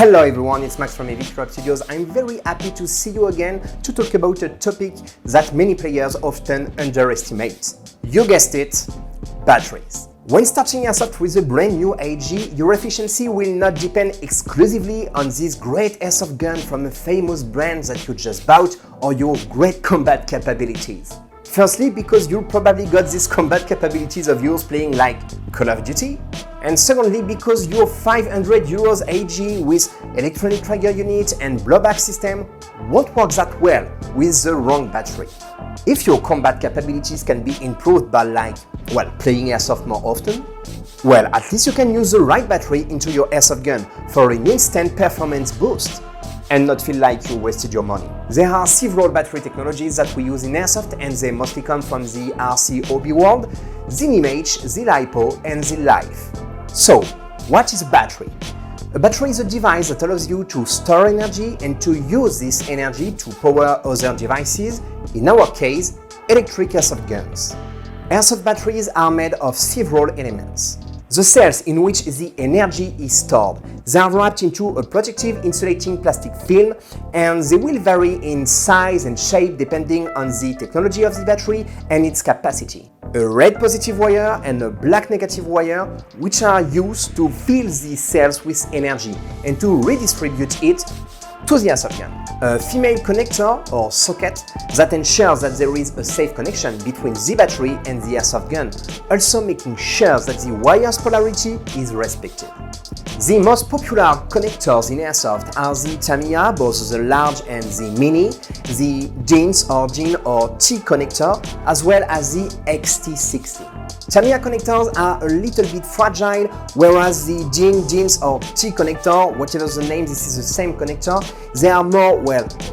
Hello everyone, it's Max from Evike Europe Studios. I'm very happy to see you again to talk about a topic that many players often underestimate. You guessed it, batteries. When starting airsoft with a brand new AEG, your efficiency will not depend exclusively on this great airsoft gun from a famous brand that you just bought or your great combat capabilities. Firstly, because you probably got these combat capabilities of yours playing like Call of Duty. And secondly, because your 500 euros AEG with electronic trigger unit and blowback system won't work that well with the wrong battery. If your combat capabilities can be improved by playing airsoft more often, well, at least you can use the right battery into your airsoft gun for an instant performance boost and not feel like you wasted your money. There are several battery technologies that we use in airsoft, and they mostly come from the RC hobby world: the NiMH, the LiPo and the LiFe. So, what is a battery? A battery is a device that allows you to store energy and to use this energy to power other devices, in our case, electric airsoft guns. Airsoft batteries are made of several elements. The cells in which the energy is stored. They are wrapped into a protective insulating plastic film, and they will vary in size and shape depending on the technology of the battery and its capacity. A red positive wire and a black negative wire, which are used to fill the cells with energy and to redistribute it to the airsoft gun. A female connector or socket that ensures that there is a safe connection between the battery and the airsoft gun, also making sure that the wire's polarity is respected. The most popular connectors in airsoft are the Tamiya, both the large and the mini, the DINS or DIN or T connector, as well as the XT60. Tamiya connectors are a little bit fragile, whereas the DINS or T connector, whatever the name, this is the same connector, they are more,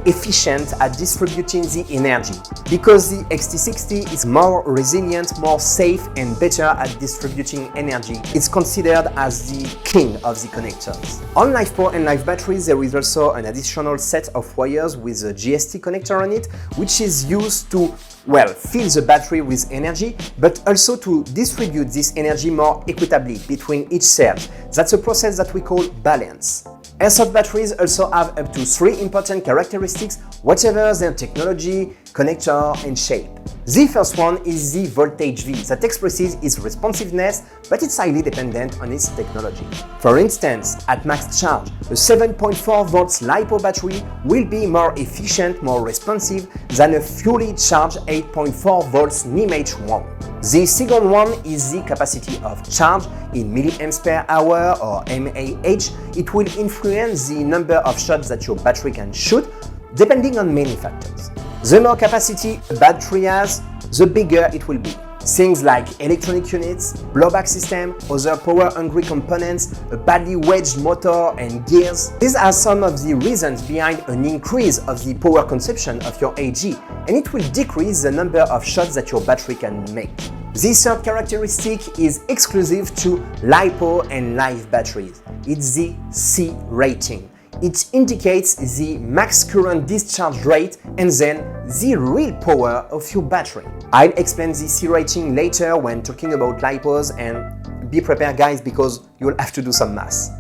efficient at distributing the energy, because the XT60 is more resilient, more safe and better at distributing energy. It's considered as the king of the connectors. On LiPo and LiFe batteries, there is also an additional set of wires with a GST connector on it, which is used to fill the battery with energy, but also to distribute this energy more equitably between each cell. That's a process that we call balance. Airsoft batteries also have up to 3 important characteristics, whatever their technology, connector and shape. The first one is the voltage V that expresses its responsiveness, but it's highly dependent on its technology. For instance, at max charge, a 7.4 volts LiPo battery will be more efficient, more responsive than a fully charged 8.4 volts NiMH one. The second one is the capacity of charge in milliamps per hour or mAh. It will influence the number of shots that your battery can shoot, depending on many factors. The more capacity a battery has, the bigger it will be. Things like electronic units, blowback system, other power-hungry components, a badly wedged motor and gears. These are some of the reasons behind an increase of the power consumption of your AEG, and it will decrease the number of shots that your battery can make. This third characteristic is exclusive to LiPo and LiFe batteries. It's the C rating. It indicates the max current discharge rate and then the real power of your battery. I'll explain the C rating later when talking about LiPos, and be prepared guys, because you'll have to do some math.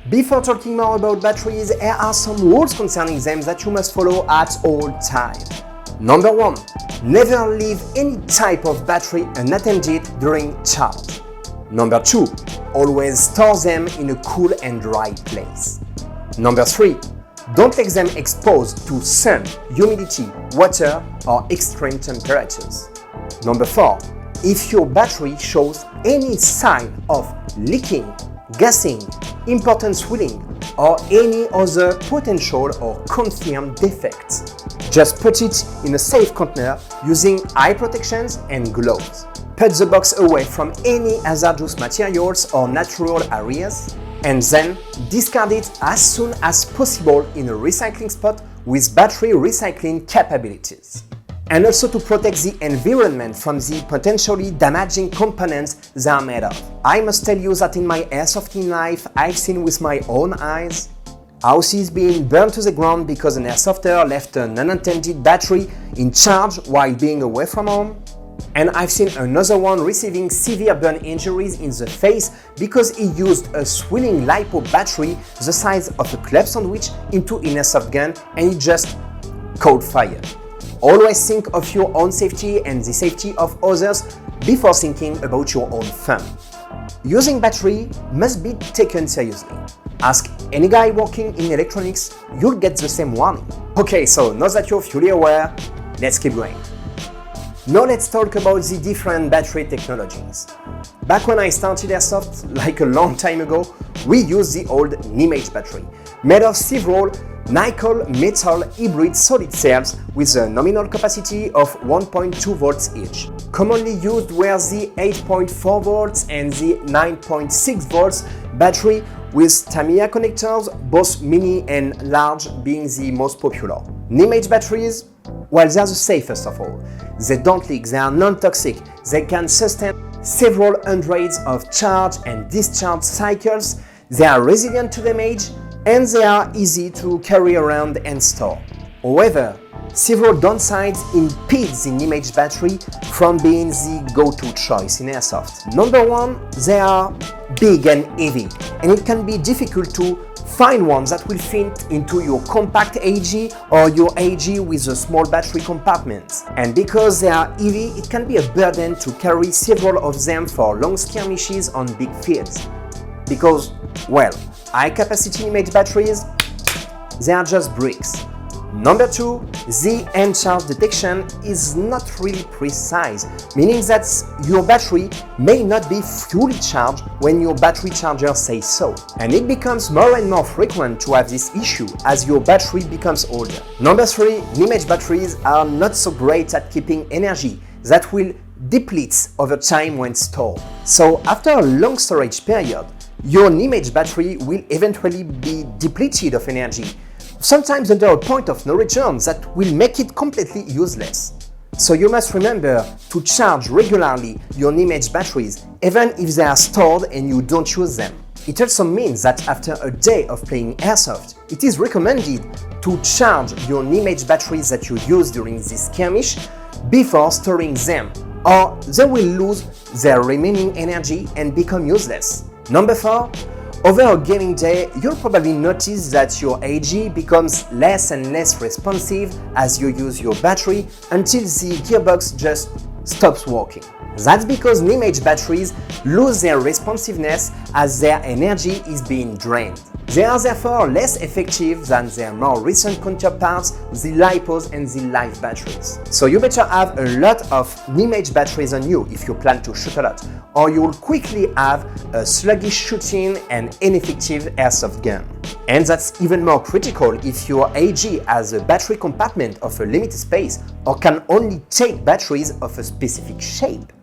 Before talking more about batteries, there are some rules concerning them that you must follow at all times. Number 1. Never leave any type of battery unattended during charge. Number 2. Always store them in a cool and dry place. Number 3. Don't let them exposed to sun, humidity, water or extreme temperatures. Number 4. If your battery shows any sign of leaking, gassing, important swelling or any other potential or confirmed defects, just put it in a safe container using eye protections and gloves. Put the box away from any hazardous materials or natural areas, and then discard it as soon as possible in a recycling spot with battery recycling capabilities. And also to protect the environment from the potentially damaging components they are made of. I must tell you that in my airsofting life, I've seen with my own eyes houses being burned to the ground because an airsofter left an unattended battery in charge while being away from home. And I've seen another one receiving severe burn injuries in the face because he used a swilling LiPo battery the size of a club sandwich into an airsoft gun and it just caught fire. Always think of your own safety and the safety of others before thinking about your own fun. Using battery must be taken seriously. Ask any guy working in electronics, you'll get the same warning. Okay, so now that you're fully aware, let's keep going. Now let's talk about the different battery technologies. Back when I started Airsoft, like a long time ago, we used the old NiMH battery, made of several nickel metal hybrid solid cells with a nominal capacity of 1.2 volts each. Commonly used were the 8.4 volts and the 9.6 volts battery with Tamiya connectors, both mini and large being the most popular. NiMH batteries, well, they are the safest of all. They don't leak, they are non-toxic, they can sustain several hundreds of charge and discharge cycles, they are resilient to damage, and they are easy to carry around and store. However, several downsides impede the NiMH battery from being the go-to choice in Airsoft. Number one, they are big and heavy, and it can be difficult to find ones that will fit into your compact AEG or your AEG with a small battery compartment. And because they are heavy, it can be a burden to carry several of them for long skirmishes on big fields. Because, well, high-capacity NiMH batteries, they are just bricks. Number two, the end charge detection is not really precise, meaning that your battery may not be fully charged when your battery charger says so. And it becomes more and more frequent to have this issue as your battery becomes older. Number three, NiMH batteries are not so great at keeping energy that will deplete over time when stored. So after a long storage period, your NiMH battery will eventually be depleted of energy, sometimes under a point of no return that will make it completely useless. So you must remember to charge regularly your NiMH batteries, even if they are stored and you don't use them. It also means that after a day of playing Airsoft, it is recommended to charge your NiMH batteries that you use during this skirmish before storing them, or they will lose their remaining energy and become useless. Number four, over a gaming day, you'll probably notice that your AEG becomes less and less responsive as you use your battery until the gearbox just stops working. That's because NiMH batteries lose their responsiveness as their energy is being drained. They are therefore less effective than their more recent counterparts, the LiPos and the LiFe batteries. So you better have a lot of NiMH batteries on you if you plan to shoot a lot, or you'll quickly have a sluggish shooting and ineffective airsoft gun. And that's even more critical if your AEG has a battery compartment of a limited space or can only take batteries of a specific shape.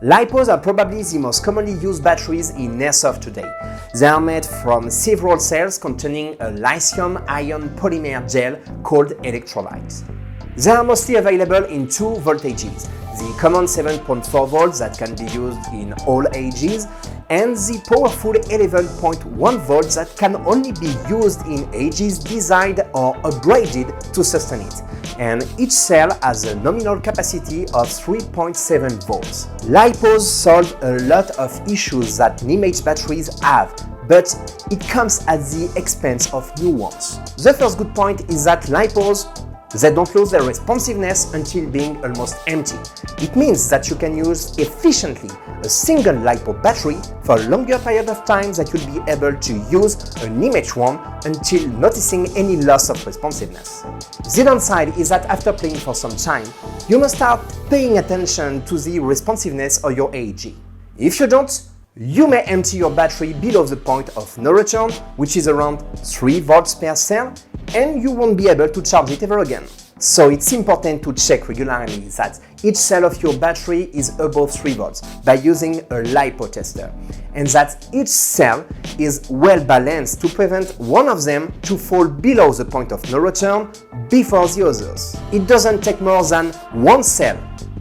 LiPos are probably the most commonly used batteries in Airsoft today. They are made from several cells containing a lithium-ion polymer gel called electrolytes. They are mostly available in two voltages, the common 7.4 volts that can be used in all AEGs, and the powerful 11.1 volts that can only be used in AEGs designed or upgraded to sustain it. And each cell has a nominal capacity of 3.7 volts. LiPos solve a lot of issues that NiMH batteries have, but it comes at the expense of new ones. The first good point is that LiPos, they don't lose their responsiveness until being almost empty. It means that you can use efficiently a single LiPo battery for a longer period of time that you'll be able to use a NiMH one until noticing any loss of responsiveness. The downside is that after playing for some time, you must start paying attention to the responsiveness of your AEG. If you don't, you may empty your battery below the point of no return, which is around 3 volts per cell, and you won't be able to charge it ever again. So it's important to check regularly that each cell of your battery is above 3 volts by using a LiPo tester, and that each cell is well balanced to prevent one of them to fall below the point of no return before the others. It doesn't take more than one cell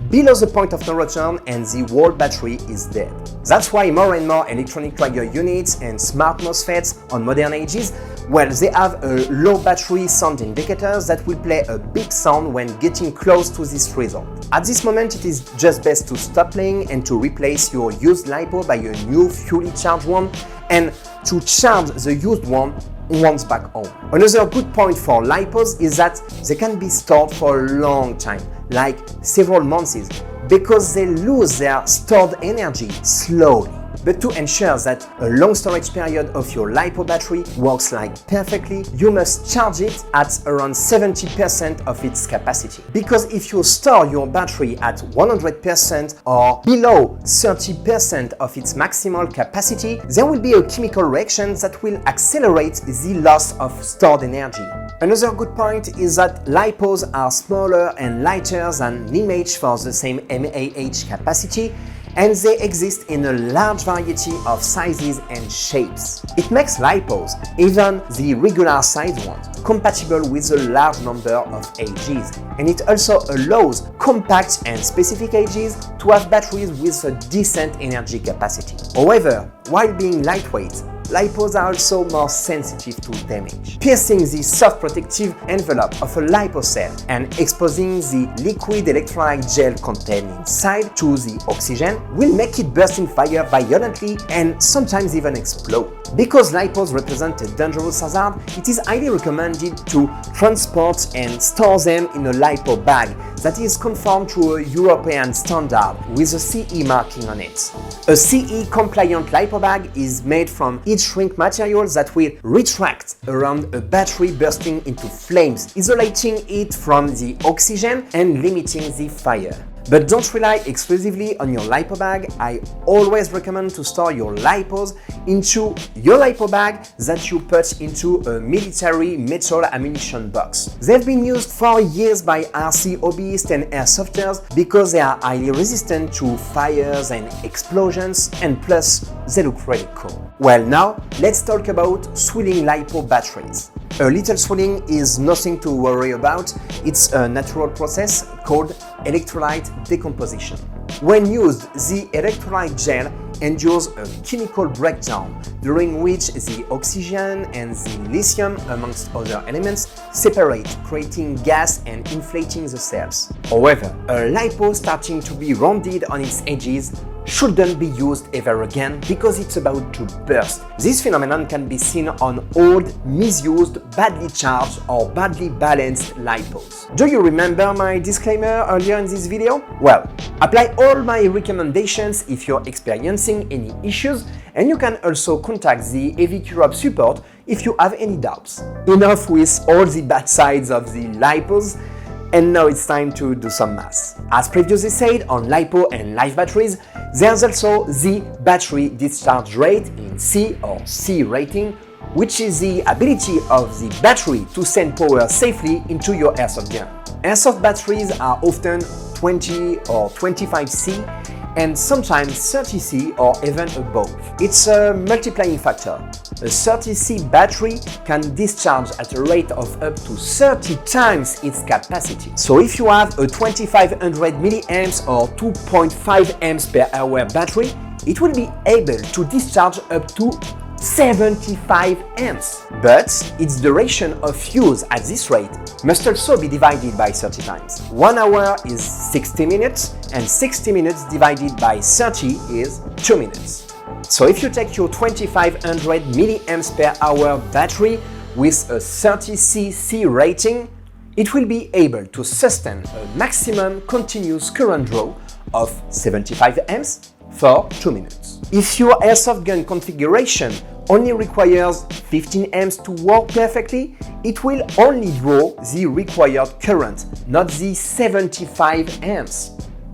below the point of no return and the whole battery is dead. That's why more and more electronic trigger units and smart MOSFETs on modern AEGs Well, they have a low battery sound indicators that will play a big sound when getting close to this result. At this moment, it is just best to stop playing and to replace your used LiPo by a new fully charged one, and to charge the used one once back home. Another good point for LiPos is that they can be stored for a long time, like several months, because they lose their stored energy slowly. But to ensure that a long storage period of your LiPo battery works like perfectly, you must charge it at around 70% of its capacity. Because if you store your battery at 100% or below 30% of its maximal capacity, there will be a chemical reaction that will accelerate the loss of stored energy. Another good point is that LiPos are smaller and lighter than NiMH for the same NiMH capacity, and they exist in a large variety of sizes and shapes. It makes LiPos, even the regular size ones, compatible with a large number of AEGs, and it also allows compact and specific AEGs to have batteries with a decent energy capacity. However, while being lightweight, LiPos are also more sensitive to damage. Piercing the soft protective envelope of a LiPo cell and exposing the liquid electrolyte gel contained inside to the oxygen will make it burst in fire violently and sometimes even explode. Because LiPos represent a dangerous hazard, it is highly recommended to transport and store them in a LiPo bag that is conformed to a European standard with a CE marking on it. A CE compliant LiPo bag is made from heat shrink material that will retract around a battery bursting into flames, isolating it from the oxygen and limiting the fire. But don't rely exclusively on your LiPo bag. I always recommend to store your LiPos into your LiPo bag that you put into a military metal ammunition box. They've been used for years by RC hobbyists and airsofters because they are highly resistant to fires and explosions, and plus they look really cool. Well, now let's talk about swilling LiPo batteries. A little swilling is nothing to worry about. It's a natural process called electrolyte decomposition. When used, the electrolyte gel endures a chemical breakdown during which the oxygen and the lithium, amongst other elements, separate, creating gas and inflating the cells. However, a LiPo starting to be rounded on its edges shouldn't be used ever again because it's about to burst. This phenomenon can be seen on old, misused, badly charged or badly balanced LiPos. Do you remember my disclaimer earlier in this video? Well, apply all my recommendations if you're experiencing any issues, and you can also contact the Evike Europe support if you have any doubts. Enough with all the bad sides of the LiPos, and now it's time to do some math. As previously said, on LiPo and LiFe batteries, there's also the battery discharge rate in C or C rating, which is the ability of the battery to send power safely into your airsoft gun. Airsoft batteries are often 20 or 25C and sometimes 30C or even above. It's a multiplying factor. A 30C battery can discharge at a rate of up to 30 times its capacity. So if you have a 2500 milliamps or 2.5 amps per hour battery, it will be able to discharge up to 75 amps. But its duration of use at this rate must also be divided by 30 times. 1 hour is 60 minutes, and 60 minutes divided by 30 is 2 minutes. So if you take your 2500 milliamps per hour battery with a 30cc rating, it will be able to sustain a maximum continuous current draw of 75 amps for 2 minutes. If your airsoft gun configuration only requires 15 amps to work perfectly, it will only draw the required current, not the 75 amps.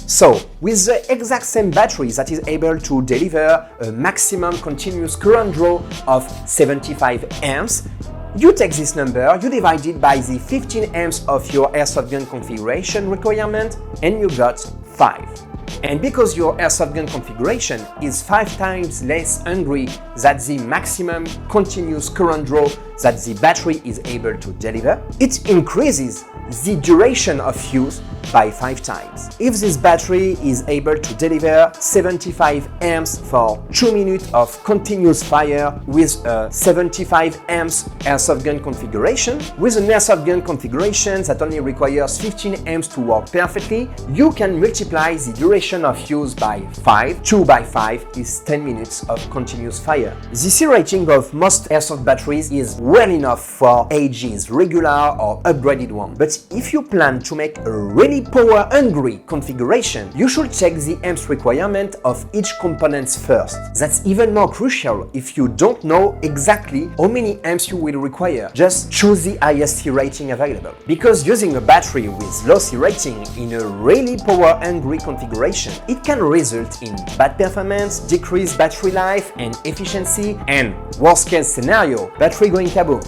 So, with the exact same battery that is able to deliver a maximum continuous current draw of 75 amps, you take this number, you divide it by the 15 amps of your airsoft gun configuration requirement, and you got 5. And because your airsoft gun configuration is 5 times less hungry than the maximum continuous current draw that the battery is able to deliver, it increases the duration of use by 5 times. If this battery is able to deliver 75 amps for 2 minutes of continuous fire with a 75 amps airsoft gun configuration, with an airsoft gun configuration that only requires 15 amps to work perfectly, you can multiply the duration of use by 5. 2 by 5 is 10 minutes of continuous fire. The C rating of most airsoft batteries is well enough for AEGs, regular or upgraded one. But if you plan to make a really power-hungry configuration, you should check the amps requirement of each component first. That's even more crucial if you don't know exactly how many amps you will require. Just choose the highest C rating available. Because using a battery with low C rating in a really power-hungry configuration, it can result in bad performance, decreased battery life and efficiency, and worst-case scenario, battery going kaboom.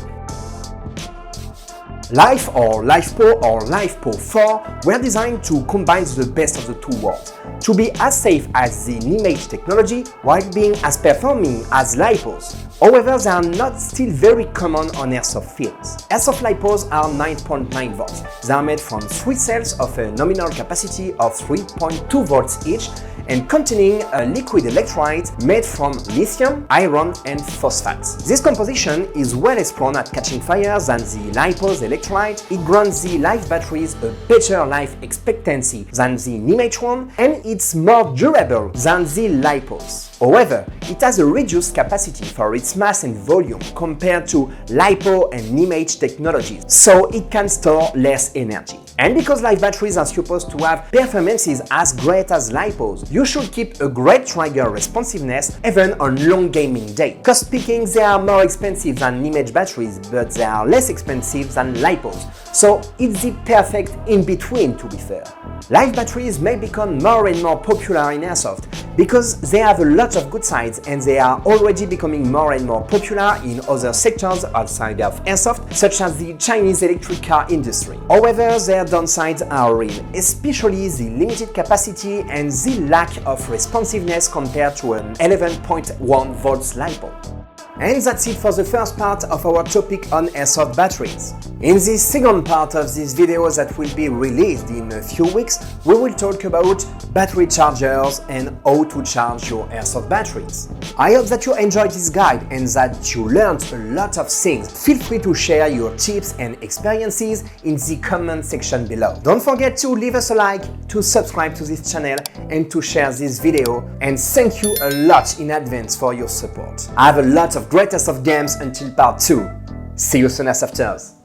LiFe or LiPo or LiPo 4 were designed to combine the best of the two worlds, to be as safe as the NiMH technology while being as performing as LiPos. However, they are not still very common on airsoft fields. Airsoft LiPos are 9.9 volts. They are made from 3 cells of a nominal capacity of 3.2 volts each and containing a liquid electrolyte made from lithium, iron and phosphate. This composition is well explored at catching fire than the LiPo's electrolyte. It grants the LiFe batteries a better life expectancy than the NiMH one, and it's more durable than the LiPos. However, it has a reduced capacity for its mass and volume compared to LiPo and NiMH technologies, so it can store less energy. And because LiFe batteries are supposed to have performances as great as LiPos, you should keep a great trigger responsiveness even on long gaming days. Cost speaking, they are more expensive than NiMH batteries, but they are less expensive than LiPos, so it's the perfect in-between, to be fair. LiFe batteries may become more and more popular in airsoft because they have a lot of good sides and they are already becoming more and more popular in other sectors outside of airsoft, such as the Chinese electric car industry. However, their downsides are real, especially the limited capacity and the lack of responsiveness compared to an 11.1 volts LiPo. And that's it for the first part of our topic on airsoft batteries. In the second part of this video that will be released in a few weeks, we will talk about battery chargers and how to charge your airsoft batteries. I hope that you enjoyed this guide and that you learned a lot of things. Feel free to share your tips and experiences in the comment section below. Don't forget to leave us a like, to subscribe to this channel and to share this video, and thank you a lot in advance for your support. I have a lot of great airsoft games until part 2. See you soon, airsofters!